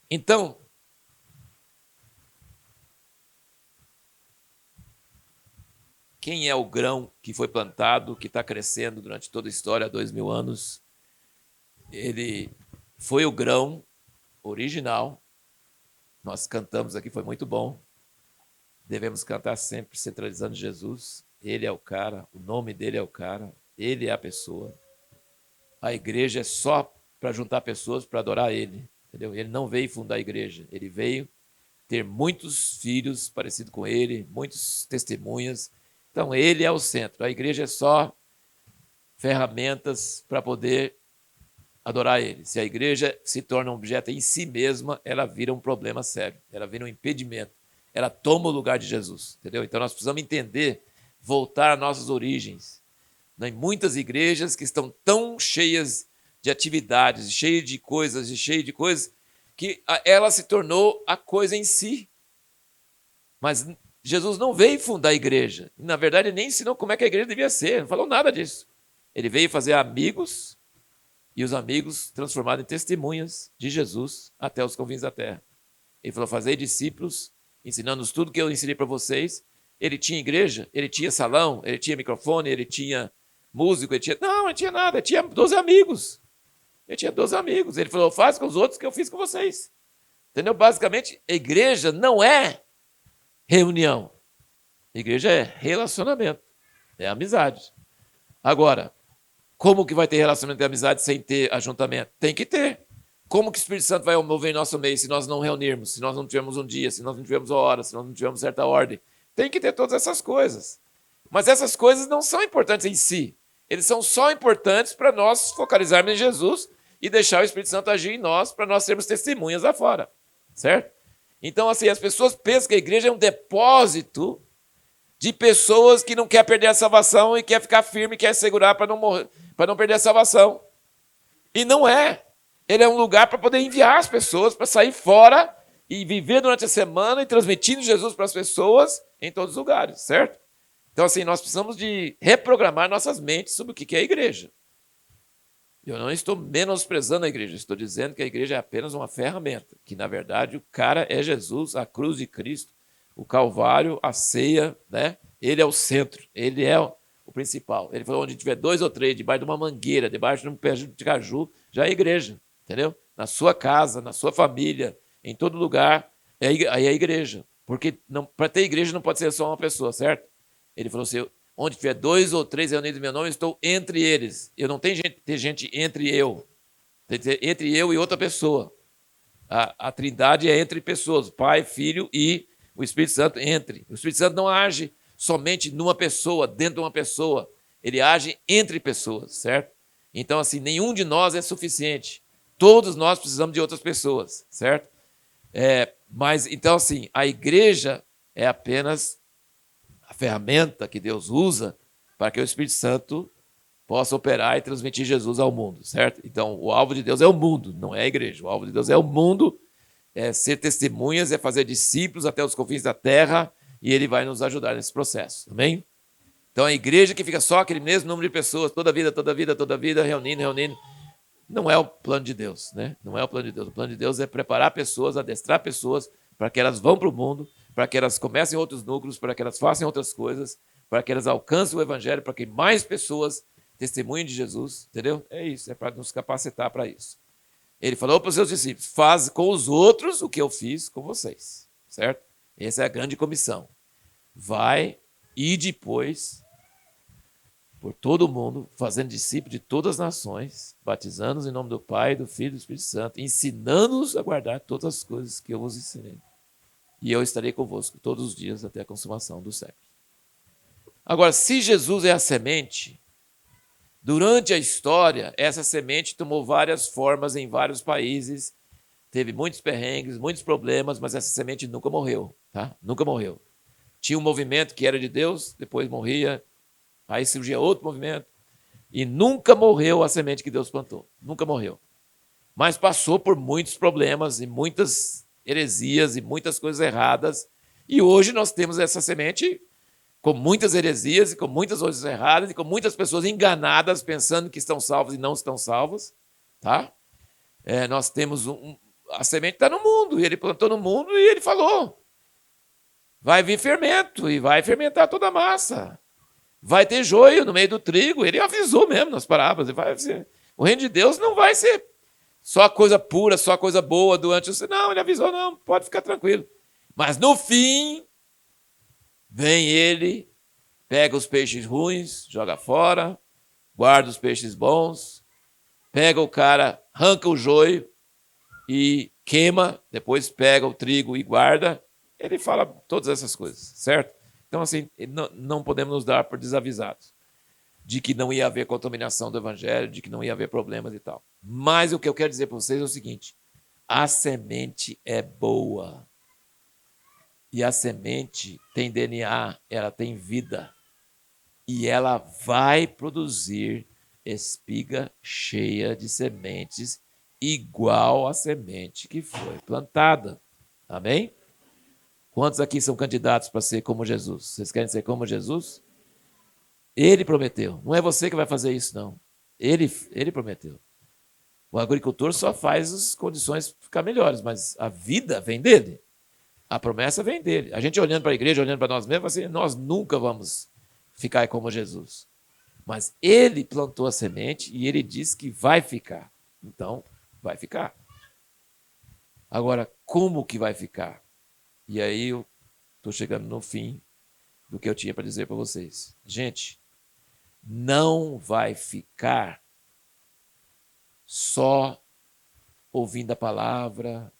Então, quem é o grão que foi plantado, que está crescendo durante toda a história, há 2000 anos? Ele foi o grão original. Nós cantamos aqui, foi muito bom. Devemos cantar sempre centralizando Jesus. Ele é o cara, o nome dele é o cara, ele é a pessoa. A igreja é só para juntar pessoas para adorar ele, entendeu? Ele não veio fundar a igreja, ele veio ter muitos filhos parecidos com ele, muitas testemunhas. Então, ele é o centro. A igreja é só ferramentas para poder adorar ele. Se a igreja se torna um objeto em si mesma, ela vira um problema sério, ela vira um impedimento, ela toma o lugar de Jesus, entendeu? Então nós precisamos entender, voltar às nossas origens. Em muitas igrejas que estão tão cheias de atividades, cheias de coisas, que ela se tornou a coisa em si. Mas Jesus não veio fundar a igreja. Na verdade, ele nem ensinou como é que a igreja devia ser. Não falou nada disso. Ele veio fazer amigos e os amigos transformados em testemunhas de Jesus até os confins da terra. Ele falou, fazer discípulos, ensinando-os tudo que eu ensinei para vocês. Ele tinha igreja, ele tinha salão, ele tinha microfone, ele tinha músico, ele tinha... Não, não tinha nada, ele tinha 12 amigos. Ele tinha 12 amigos. Ele falou, faz com os outros que eu fiz com vocês. Entendeu? Basicamente, a igreja não é reunião. A igreja é relacionamento, é amizade. Agora, como que vai ter relacionamento e amizade sem ter ajuntamento? Tem que ter. Como que o Espírito Santo vai mover em nosso meio se nós não reunirmos, se nós não tivermos um dia, se nós não tivermos hora, se nós não tivermos certa ordem? Tem que ter todas essas coisas. Mas essas coisas não são importantes em si. Eles são só importantes para nós focalizarmos em Jesus e deixar o Espírito Santo agir em nós para nós sermos testemunhas lá fora. Certo? Então, assim, as pessoas pensam que a igreja é um depósito de pessoas que não quer perder a salvação e quer ficar firme, quer segurar para não morrer, para não perder a salvação. E não é. Ele é um lugar para poder enviar as pessoas, para sair fora e viver durante a semana e transmitindo Jesus para as pessoas em todos os lugares, certo? Então, assim, nós precisamos de reprogramar nossas mentes sobre o que é a igreja. Eu não estou menosprezando a igreja, estou dizendo que a igreja é apenas uma ferramenta, que, na verdade, o cara é Jesus, a cruz de Cristo, o Calvário, a ceia, né? Ele é o centro, ele é o principal. Ele falou, onde tiver 2 ou 3, debaixo de uma mangueira, debaixo de um pé de caju, já é igreja, entendeu? Na sua casa, na sua família, em todo lugar, aí é a igreja. Porque para ter igreja não pode ser só uma pessoa, certo? Ele falou assim, onde tiver 2 ou 3 reunidos em meu nome, eu estou entre eles. Eu não tenho gente entre eu. Tem que ser entre eu e outra pessoa. A trindade é entre pessoas, Pai, Filho e o Espírito Santo entre. O Espírito Santo não age somente numa pessoa, dentro de uma pessoa. Ele age entre pessoas, certo? Então, assim, nenhum de nós é suficiente. Todos nós precisamos de outras pessoas, certo? Mas, então, assim, a igreja é apenas a ferramenta que Deus usa para que o Espírito Santo possa operar e transmitir Jesus ao mundo, certo? Então, o alvo de Deus é o mundo, não é a igreja. O alvo de Deus é o mundo, é ser testemunhas, é fazer discípulos até os confins da terra, e ele vai nos ajudar nesse processo, amém? Então, a igreja que fica só aquele mesmo número de pessoas, toda vida, reunindo, não é o plano de Deus, né? Não é o plano de Deus. O plano de Deus é preparar pessoas, adestrar pessoas para que elas vão para o mundo, para que elas comecem outros núcleos, para que elas façam outras coisas, para que elas alcancem o evangelho, para que mais pessoas testemunhem de Jesus, entendeu? É isso, é para nos capacitar para isso. Ele falou para os seus discípulos, faz com os outros o que eu fiz com vocês, certo? Essa é a grande comissão. Vai e depois por todo o mundo, fazendo discípulos de todas as nações, batizando-os em nome do Pai, do Filho e do Espírito Santo, ensinando-os a guardar todas as coisas que eu vos ensinei. E eu estarei convosco todos os dias até a consumação do século. Agora, se Jesus é a semente, durante a história, essa semente tomou várias formas em vários países, teve muitos perrengues, muitos problemas, mas essa semente nunca morreu, tá? Nunca morreu. Tinha um movimento que era de Deus, depois morria, aí surgia outro movimento, e nunca morreu a semente que Deus plantou. Nunca morreu. Mas passou por muitos problemas e muitas heresias e muitas coisas erradas. E hoje nós temos essa semente com muitas heresias e com muitas coisas erradas e com muitas pessoas enganadas pensando que estão salvas e não estão salvas. Tá? Nós temos a semente está no mundo, e ele plantou no mundo e ele falou, vai vir fermento e vai fermentar toda a massa. Vai ter joio no meio do trigo. Ele avisou mesmo nas parábolas. O reino de Deus não vai ser só coisa pura, só coisa boa durante o... Não, ele avisou, não, pode ficar tranquilo. Mas no fim, vem ele, pega os peixes ruins, joga fora, guarda os peixes bons, pega o cara, arranca o joio e queima, depois pega o trigo e guarda. Ele fala todas essas coisas, certo? Então, assim, não podemos nos dar por desavisados de que não ia haver contaminação do evangelho, de que não ia haver problemas e tal. Mas o que eu quero dizer para vocês é o seguinte, a semente é boa. E a semente tem DNA, ela tem vida. E ela vai produzir espiga cheia de sementes, igual a semente que foi plantada. Amém? Quantos aqui são candidatos para ser como Jesus? Vocês querem ser como Jesus? Ele prometeu. Não é você que vai fazer isso, não. Ele prometeu. O agricultor só faz as condições ficar melhores, mas a vida vem dele. A promessa vem dele. A gente olhando para a igreja, olhando para nós mesmos, assim, nós nunca vamos ficar como Jesus. Mas ele plantou a semente e ele disse que vai ficar. Então, vai ficar. Agora, como que vai ficar? E aí eu estou chegando no fim do que eu tinha para dizer para vocês. Gente, não vai ficar só ouvindo a palavra,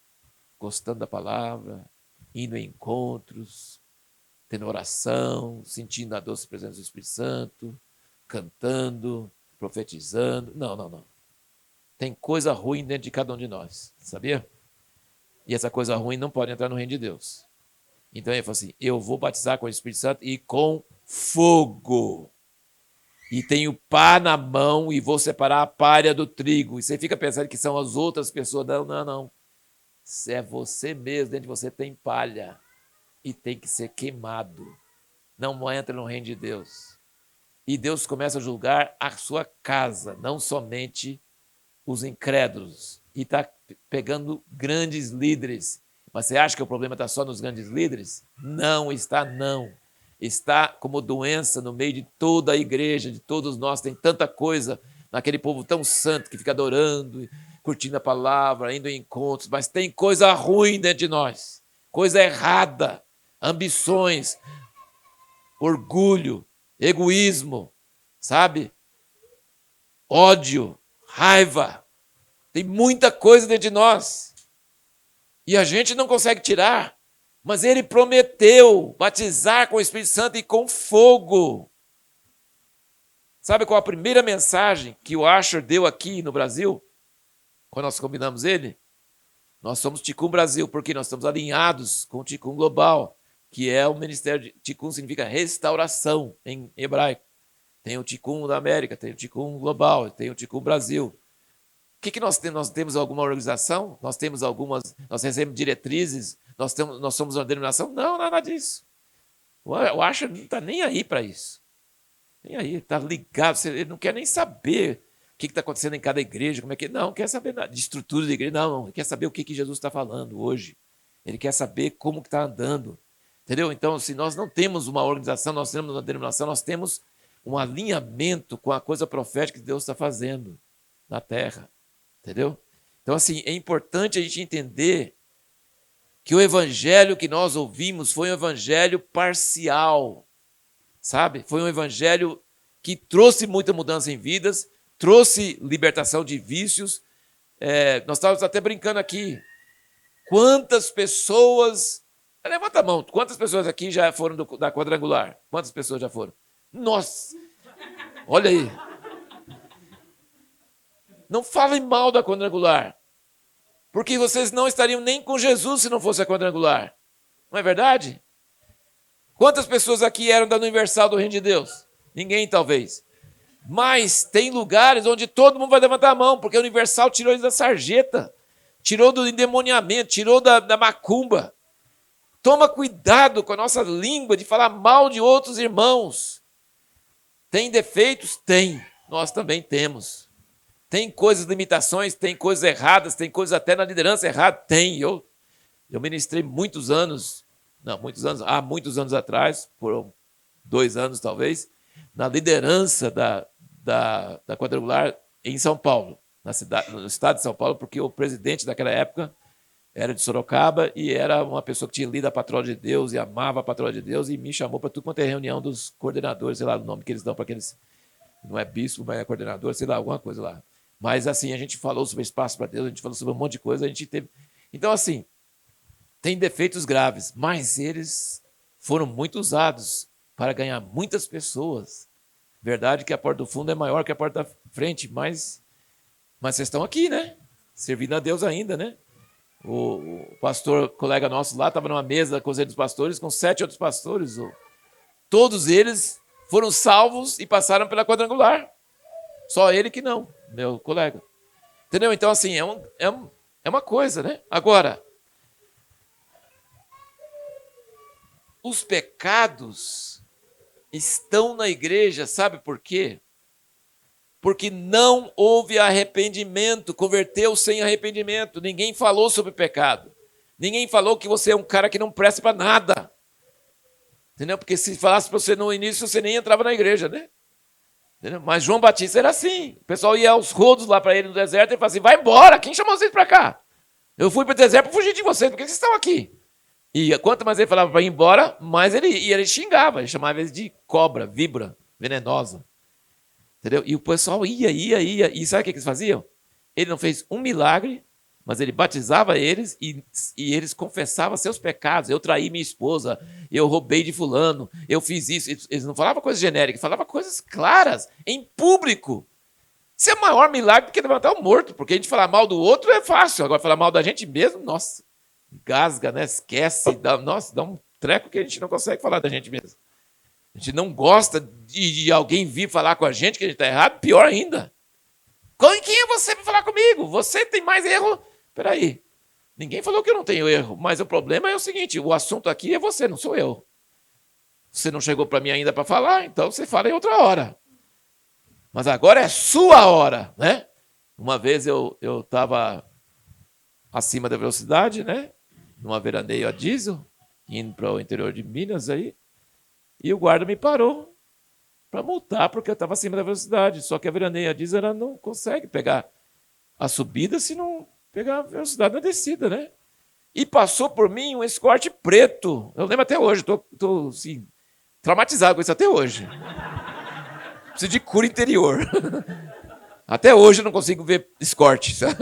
gostando da palavra, indo em encontros, tendo oração, sentindo a doce presença do Espírito Santo, cantando, profetizando. Não. Tem coisa ruim dentro de cada um de nós, sabia? E essa coisa ruim não pode entrar no reino de Deus. Então ele falou assim, eu vou batizar com o Espírito Santo e com fogo. E tenho pá na mão e vou separar a palha do trigo. E você fica pensando que são as outras pessoas. Não. É você mesmo, dentro de você tem palha. E tem que ser queimado. Não entra no reino de Deus. E Deus começa a julgar a sua casa, não somente os incrédulos. E está pegando grandes líderes. Mas você acha que o problema está só nos grandes líderes? Não está, não. Está como doença no meio de toda a igreja, de todos nós. Tem tanta coisa naquele povo tão santo que fica adorando, curtindo a palavra, indo em encontros, mas tem coisa ruim dentro de nós, coisa errada, ambições, orgulho, egoísmo, sabe? Ódio, raiva. Tem muita coisa dentro de nós. E a gente não consegue tirar. Mas ele prometeu batizar com o Espírito Santo e com fogo. Sabe qual a primeira mensagem que o Asher deu aqui no Brasil? Quando nós combinamos ele? Nós somos Ticum Brasil, porque nós estamos alinhados com o Ticum Global, que é o ministério de Ticum, significa restauração em hebraico. Tem o Ticum da América, tem o Ticum Global, tem o Ticum Brasil. O que nós temos? Nós temos alguma organização? Nós temos algumas, nós recebemos diretrizes? Nós somos uma denominação? Não, nada disso. O Asher não está nem aí para isso. Nem aí, está ligado, ele não quer nem saber o que está acontecendo em cada igreja, como é que. Não quer saber nada de estrutura de igreja, não. Ele quer saber o que Jesus está falando hoje. Ele quer saber como está andando. Entendeu? Então, se nós não temos uma organização, nós temos uma denominação, nós temos um alinhamento com a coisa profética que Deus está fazendo na terra. Entendeu? Então, assim, é importante a gente entender que o evangelho que nós ouvimos foi um evangelho parcial, sabe? Foi um evangelho que trouxe muita mudança em vidas, trouxe libertação de vícios. Nós estávamos até brincando aqui. Quantas pessoas... Levanta a mão. Quantas pessoas aqui já foram da quadrangular? Quantas pessoas já foram? Nossa! Olha aí. Não falem mal da quadrangular. Porque vocês não estariam nem com Jesus se não fosse a quadrangular. Não é verdade? Quantas pessoas aqui eram da Universal do Reino de Deus? Ninguém, talvez. Mas tem lugares onde todo mundo vai levantar a mão, porque a Universal tirou eles da sarjeta, tirou do endemoniamento, tirou da macumba. Toma cuidado com a nossa língua de falar mal de outros irmãos. Tem defeitos? Tem. Nós também temos. Tem coisas, limitações, tem coisas erradas, tem coisas até na liderança errada. Tem. Eu ministrei há muitos anos atrás, por 2 anos talvez, na liderança da quadrangular em São Paulo, no estado de São Paulo, porque o presidente daquela época era de Sorocaba e era uma pessoa que tinha lido a Patroa de Deus e amava a Patroa de Deus e me chamou para tudo quanto é reunião dos coordenadores, sei lá o nome que eles dão para aqueles, não é bispo, mas é coordenador, sei lá, alguma coisa lá. Mas assim, a gente falou sobre espaço para Deus, a gente falou sobre um monte de coisa, a gente teve... Então assim, tem defeitos graves, mas eles foram muito usados para ganhar muitas pessoas. Verdade que a porta do fundo é maior que a porta da frente, mas vocês estão aqui, né? Servindo a Deus ainda, né? O pastor, colega nosso lá, estava numa mesa da Conselho dos Pastores com 7 outros pastores. Todos eles foram salvos e passaram pela quadrangular. Só ele que não, meu colega. Entendeu? Então, assim, é uma coisa, né? Agora, Os pecados estão na igreja, sabe por quê? Porque não houve arrependimento, converteu sem arrependimento. Ninguém falou sobre pecado. Ninguém falou que você é um cara que não presta para nada. Entendeu? Porque se falasse para você no início, você nem entrava na igreja, né? Entendeu? Mas João Batista era assim. O pessoal ia aos rodos lá para ele no deserto e falava assim, vai embora, quem chamou vocês para cá? Eu fui para o deserto para fugir de vocês, por que vocês estão aqui? E quanto mais ele falava para ir embora, mais ele xingava. Ele chamava eles de cobra, víbora, venenosa. Entendeu? E o pessoal ia. E sabe o que eles faziam? Ele não fez um milagre, mas ele batizava eles e eles confessavam seus pecados. Eu traí minha esposa, eu roubei de fulano, eu fiz isso. Eles não falavam coisas genéricas, falavam coisas claras, em público. Isso é o maior milagre do que levantar o morto, porque a gente falar mal do outro é fácil. Agora, falar mal da gente mesmo, nossa, gasga, né? Esquece, dá um treco que a gente não consegue falar da gente mesmo. A gente não gosta de alguém vir falar com a gente que a gente está errado, pior ainda. Quem é você para falar comigo? Você tem mais erro? Espera aí. Ninguém falou que eu não tenho erro, mas o problema é o seguinte, o assunto aqui é você, não sou eu. Você não chegou para mim ainda para falar, então você fala em outra hora. Mas agora é sua hora, né? Uma vez eu estava acima da velocidade, né? Numa veraneio a diesel, indo para o interior de Minas aí, e o guarda me parou para multar porque eu estava acima da velocidade. Só que a veraneia diesel ela não consegue pegar a subida se não pegar a velocidade na descida, né? E passou por mim um Escort preto. Eu lembro até hoje, estou assim, traumatizado com isso até hoje. Preciso de cura interior. Até hoje eu não consigo ver Escort. Sabe?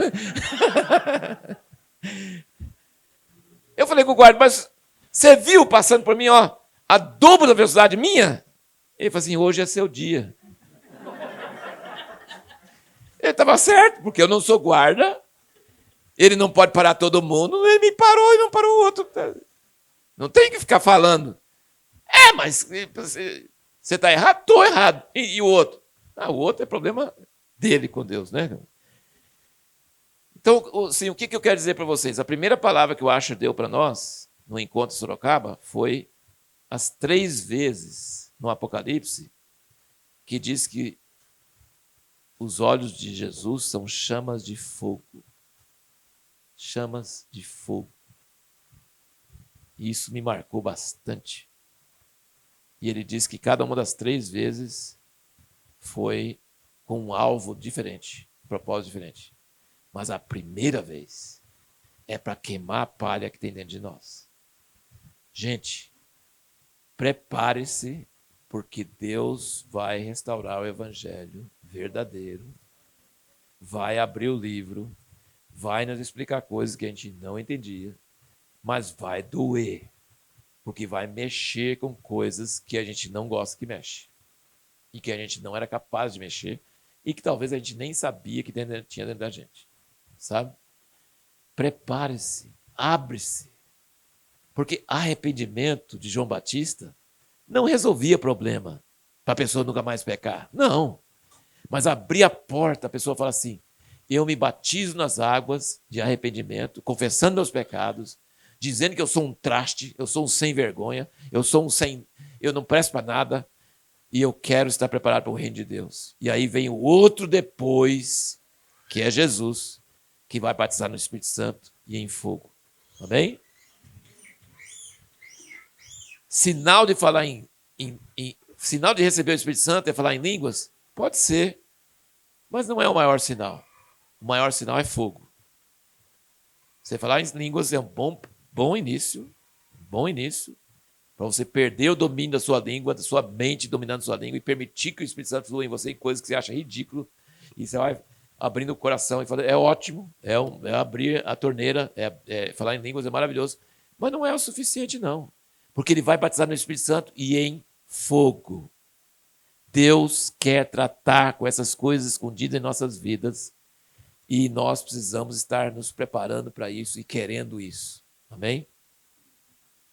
Eu falei com o guarda, mas você viu passando por mim, ó, a dobro da velocidade minha? Ele falou assim, hoje é seu dia. Ele estava certo, porque eu não sou guarda, ele não pode parar todo mundo, ele me parou e não parou o outro. Não tem que ficar falando. Mas você está errado? Estou errado. E o outro? O outro é problema dele com Deus, né? Então, assim, o que eu quero dizer para vocês? A primeira palavra que o Asher deu para nós, no encontro em Sorocaba, foi as 3 vezes no Apocalipse, que diz que os olhos de Jesus são chamas de fogo. Chamas de fogo. E isso me marcou bastante. E ele diz que cada uma das 3 vezes foi com um alvo diferente, um propósito diferente. Mas a primeira vez é para queimar a palha que tem dentro de nós. Gente, prepare-se, porque Deus vai restaurar o evangelho verdadeiro, vai abrir o livro, vai nos explicar coisas que a gente não entendia, mas vai doer, porque vai mexer com coisas que a gente não gosta que mexe, e que a gente não era capaz de mexer, e que talvez a gente nem sabia que tinha dentro da gente, sabe? Prepare-se, abre-se, porque arrependimento de João Batista não resolvia problema para a pessoa nunca mais pecar. Não. Mas abrir a porta, a pessoa fala assim, eu me batizo nas águas de arrependimento, confessando meus pecados, dizendo que eu sou um traste, eu sou um sem vergonha, eu não presto para nada, e eu quero estar preparado para o reino de Deus. E aí vem o outro depois, que é Jesus, que vai batizar no Espírito Santo e em fogo. Amém? Sinal de falar sinal de receber o Espírito Santo é falar em línguas? Pode ser, mas não é o maior sinal. O maior sinal é fogo. Você falar em línguas é um bom início, para você perder o domínio da sua língua, da sua mente dominando a sua língua e permitir que o Espírito Santo flua em você em coisas que você acha ridículo. E você vai abrindo o coração e falando, é ótimo, é abrir a torneira, falar em línguas é maravilhoso, mas não é o suficiente, não. Porque ele vai batizar no Espírito Santo e em fogo. Deus quer tratar com essas coisas escondidas em nossas vidas e nós precisamos estar nos preparando para isso e querendo isso. Amém?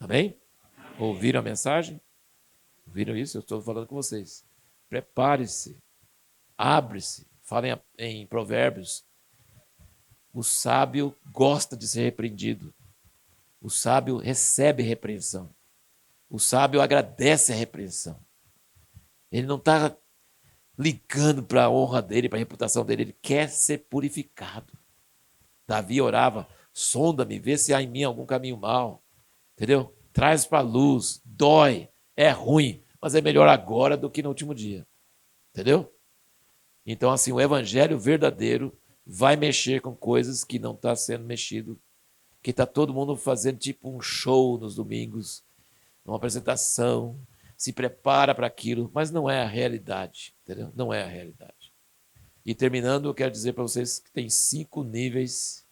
Amém? Ouviram a mensagem? Ouviram isso? Eu estou falando com vocês. Prepare-se. Abre-se. Falem em Provérbios. O sábio gosta de ser repreendido. O sábio recebe repreensão. O sábio agradece a repreensão. Ele não está ligando para a honra dele, para a reputação dele. Ele quer ser purificado. Davi orava, sonda-me, vê se há em mim algum caminho mau. Entendeu? Traz para a luz, dói, é ruim, mas é melhor agora do que no último dia. Entendeu? Então, assim, o evangelho verdadeiro vai mexer com coisas que não está sendo mexido, que está todo mundo fazendo tipo um show nos domingos, uma apresentação, se prepara para aquilo, mas não é a realidade, entendeu? Não é a realidade. E terminando, eu quero dizer para vocês que tem 5 níveis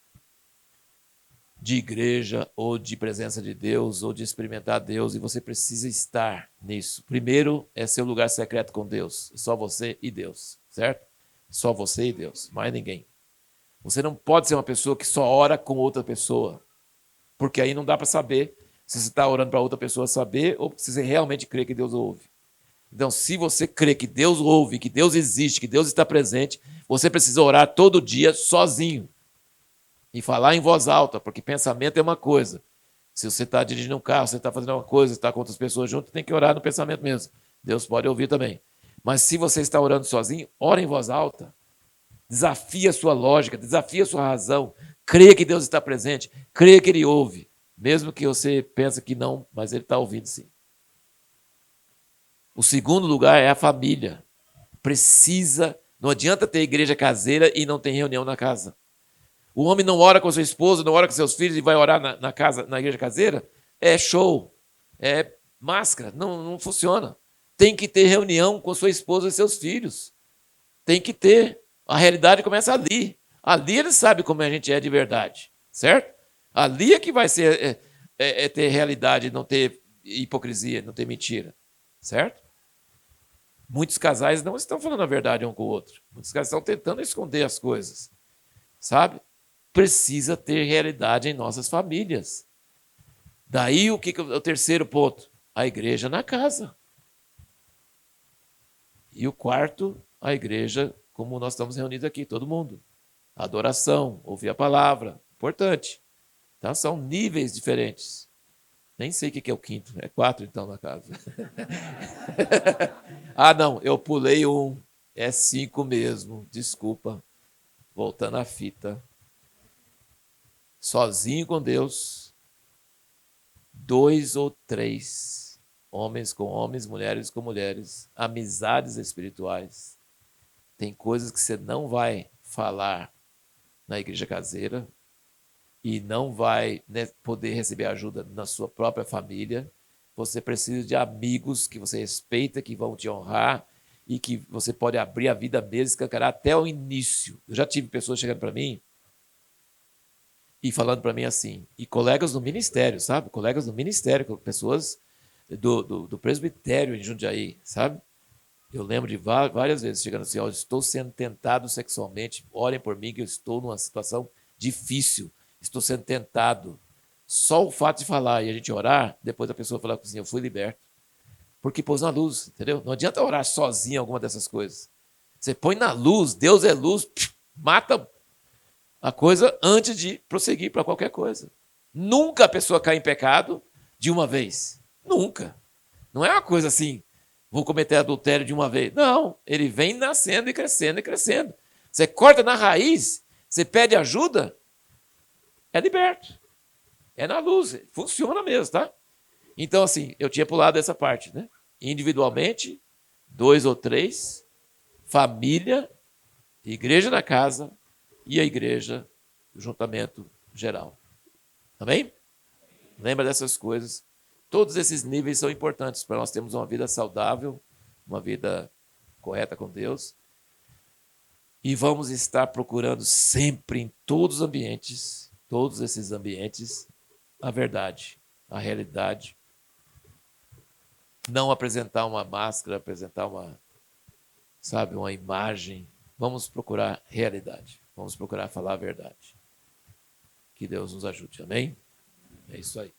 de igreja ou de presença de Deus ou de experimentar Deus, e você precisa estar nisso. Primeiro é seu lugar secreto com Deus, só você e Deus, certo? Só você e Deus, mais ninguém. Você não pode ser uma pessoa que só ora com outra pessoa, porque aí não dá para saber se você está orando para outra pessoa saber ou se você realmente crê que Deus ouve. Então, se você crê que Deus ouve, que Deus existe, que Deus está presente, você precisa orar todo dia sozinho e falar em voz alta, porque pensamento é uma coisa. Se você está dirigindo um carro, você está fazendo uma coisa, está com outras pessoas junto, tem que orar no pensamento mesmo. Deus pode ouvir também. Mas se você está orando sozinho, ora em voz alta. Desafia a sua lógica, desafia a sua razão. Creia que Deus está presente, creia que Ele ouve. Mesmo que você pense que não, mas Ele está ouvindo sim. O segundo lugar é a família. Não adianta ter igreja caseira e não ter reunião na casa. O homem não ora com sua esposa, não ora com seus filhos e vai orar na igreja caseira? É show, é máscara, não funciona. Tem que ter reunião com sua esposa e seus filhos. Tem que ter. A realidade começa ali. Ali ele sabe como a gente é de verdade, certo? Ali é que vai ser ter realidade, não ter hipocrisia, não ter mentira, certo? Muitos casais não estão falando a verdade um com o outro. Muitos casais estão tentando esconder as coisas, sabe? Precisa ter realidade em nossas famílias. Daí o que é o terceiro ponto? A igreja na casa. E o quarto, a igreja, como nós estamos reunidos aqui, todo mundo. Adoração, ouvir a palavra, importante. Então, são níveis diferentes. Nem sei o que é o quinto, é 4 então na casa. Não, eu pulei um, é 5 mesmo, desculpa. Voltando à fita. Sozinho com Deus, 2 ou 3, homens com homens, mulheres com mulheres, amizades espirituais. Tem coisas que você não vai falar na igreja caseira e não vai poder receber ajuda na sua própria família. Você precisa de amigos que você respeita, que vão te honrar e que você pode abrir a vida mesmo, escancarar até o início. Eu já tive pessoas chegando para mim e falando para mim assim, e colegas do ministério, sabe? Colegas do ministério, pessoas do presbitério em Jundiaí, sabe? Eu lembro de várias vezes chegando assim, estou sendo tentado sexualmente, orem por mim que eu estou numa situação difícil, estou sendo tentado. Só o fato de falar e a gente orar, depois a pessoa falar assim, eu fui liberto. Porque pôs na luz, entendeu? Não adianta orar sozinho alguma dessas coisas. Você põe na luz, Deus é luz, mata a coisa antes de prosseguir para qualquer coisa. Nunca a pessoa cai em pecado de uma vez. Nunca. Não é uma coisa assim, vou cometer adultério de uma vez. Não, ele vem nascendo e crescendo e crescendo. Você corta na raiz, você pede ajuda, é liberto. É na luz, funciona mesmo, tá? Então, assim, eu tinha pulado essa parte, né? Individualmente, 2 ou 3, família, igreja na casa e a igreja, o juntamento geral. Amém? Lembra dessas coisas. Todos esses níveis são importantes para nós termos uma vida saudável, uma vida correta com Deus. E vamos estar procurando sempre, em todos esses ambientes, a verdade, a realidade. Não apresentar uma máscara, apresentar uma imagem. Vamos procurar realidade. Vamos procurar falar a verdade. Que Deus nos ajude. Amém? É isso aí.